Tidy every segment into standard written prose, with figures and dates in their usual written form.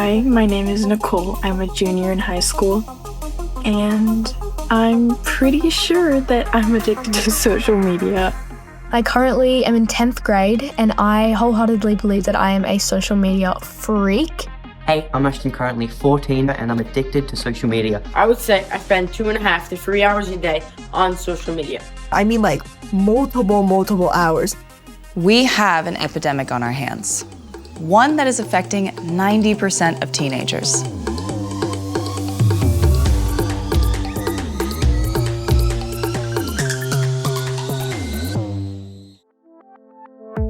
Hi, my name is Nicole. I'm a junior in high school, and I'm pretty sure that I'm addicted to social media. I currently am in 10th grade, and I wholeheartedly believe that I am a social media freak. Hey, I'm Ashton, currently 14, and I'm addicted to social media. I would say I spend 2.5 to 3 hours a day on social media. I mean like multiple hours. We have an epidemic on our hands, one that is affecting 90% of teenagers.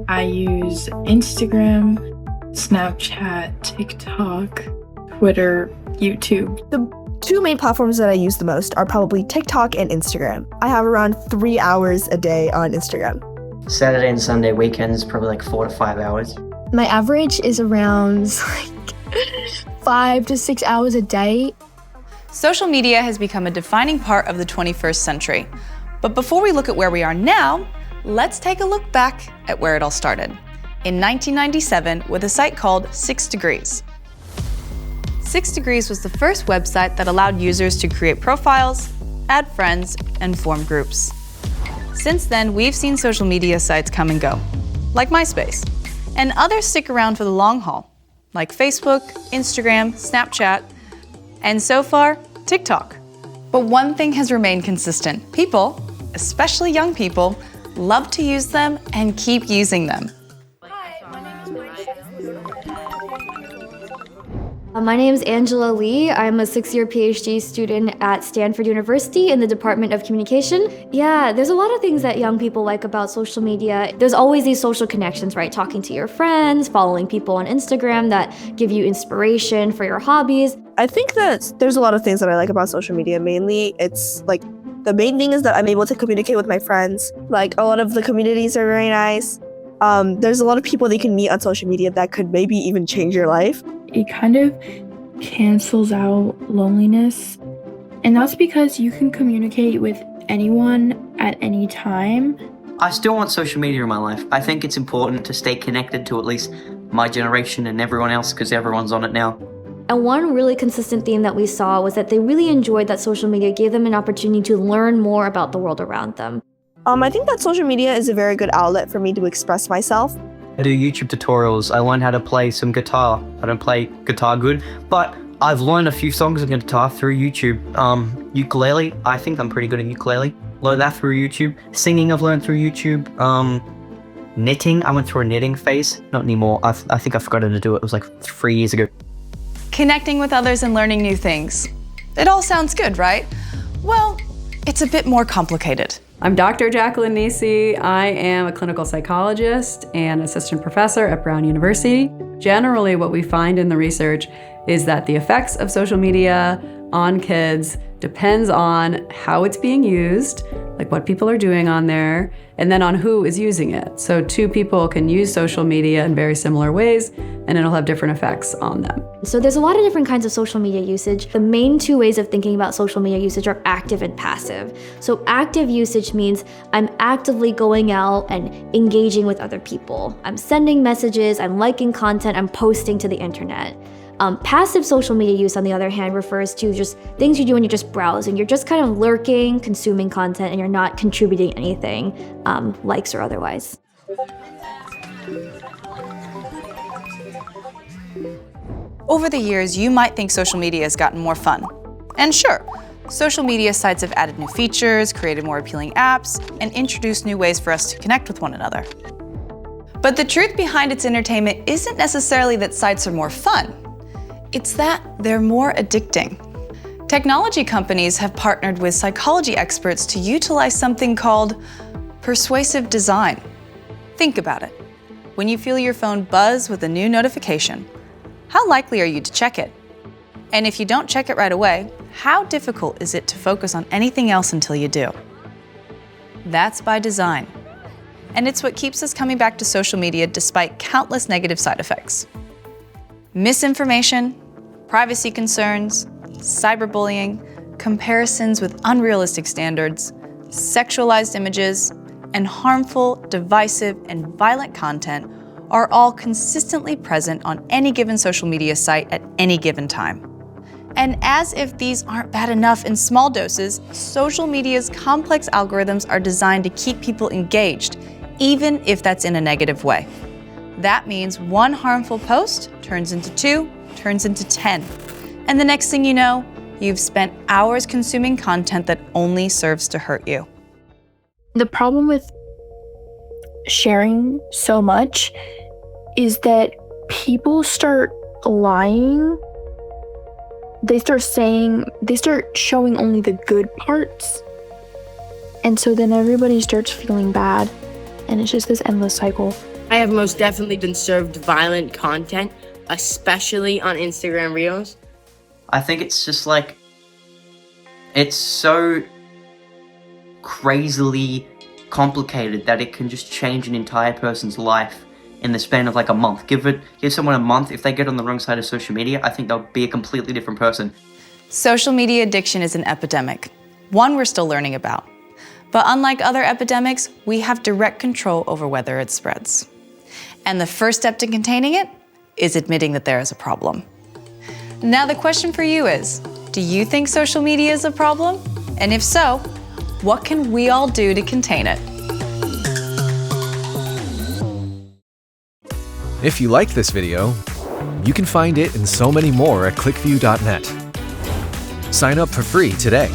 I use Instagram, Snapchat, TikTok, Twitter, YouTube. The two main platforms that I use the most are probably TikTok and Instagram. I have around 3 hours a day on Instagram. Saturday and Sunday weekends, probably like 4 to 5 hours. My average is around 5 to 6 hours a day. Social media has become a defining part of the 21st century. But before we look at where we are now, let's take a look back at where it all started. In 1997, with a site called 6 Degrees. 6 Degrees was the first website that allowed users to create profiles, add friends, and form groups. Since then, we've seen social media sites come and go, like MySpace, and others stick around for the long haul, like Facebook, Instagram, Snapchat, and so far, TikTok. But one thing has remained consistent. People, especially young people, love to use them and keep using them. My name is Angela Lee. I'm a 6-year PhD student at Stanford University in the Department of Communication. Yeah, there's a lot of things that young people like about social media. There's always these social connections, right? Talking to your friends, following people on Instagram that give you inspiration for your hobbies. I think that there's a lot of things that I like about social media. Mainly, it's like the main thing is that I'm able to communicate with my friends. Like a lot of the communities are very nice. There's a lot of people that you can meet on social media that could maybe even change your life. It kind of cancels out loneliness, and that's because you can communicate with anyone at any time. I still want social media in my life. I think it's important to stay connected to at least my generation and everyone else because everyone's on it now. And one really consistent theme that we saw was that they really enjoyed that social media gave them an opportunity to learn more about the world around them. I think that social media is a very good outlet for me to express myself. I do YouTube tutorials. I learned how to play some guitar. I don't play guitar good, but I've learned a few songs on guitar through YouTube. Ukulele, I think I'm pretty good at ukulele. Learned that through YouTube. Singing, I've learned through YouTube. Knitting, I went through a knitting phase. Not anymore. I think I forgot how to do it. It was like 3 years ago. Connecting with others and learning new things. It all sounds good, right? Well, it's a bit more complicated. I'm Dr. Jacqueline Nisi. I am a clinical psychologist and assistant professor at Brown University. Generally, what we find in the research is that the effects of social media on kids depends on how it's being used, like what people are doing on there, and then on who is using it. So two people can use social media in very similar ways, and it'll have different effects on them. So there's a lot of different kinds of social media usage. The main two ways of thinking about social media usage are active and passive. So active usage means I'm actively going out and engaging with other people. I'm sending messages, I'm liking content, I'm posting to the internet. Passive social media use, on the other hand, refers to just things you do when you're just browsing. You're just kind of lurking, consuming content, and you're not contributing anything, likes or otherwise. Over the years, you might think social media has gotten more fun. And sure, social media sites have added new features, created more appealing apps, and introduced new ways for us to connect with one another. But the truth behind its entertainment isn't necessarily that sites are more fun. It's that they're more addicting. Technology companies have partnered with psychology experts to utilize something called persuasive design. Think about it. When you feel your phone buzz with a new notification, how likely are you to check it? And if you don't check it right away, how difficult is it to focus on anything else until you do? That's by design. And it's what keeps us coming back to social media despite countless negative side effects. Misinformation, privacy concerns, cyberbullying, comparisons with unrealistic standards, sexualized images, and harmful, divisive, and violent content are all consistently present on any given social media site at any given time. And as if these aren't bad enough in small doses, social media's complex algorithms are designed to keep people engaged, even if that's in a negative way. That means one harmful post turns into 2, turns into 10. And the next thing you know, you've spent hours consuming content that only serves to hurt you. The problem with sharing so much is that people start lying. They start showing only the good parts. And so then everybody starts feeling bad. And it's just this endless cycle. I have most definitely been served violent content, especially on Instagram Reels. I think it's just like, it's so crazily complicated that it can just change an entire person's life in the span of like a month. Give someone a month, if they get on the wrong side of social media, I think they'll be a completely different person. Social media addiction is an epidemic, one we're still learning about. But unlike other epidemics, we have direct control over whether it spreads. And the first step to containing it is admitting that there is a problem. Now the question for you is, do you think social media is a problem? And if so, what can we all do to contain it? If you liked this video, you can find it and so many more at clickview.net. Sign up for free today.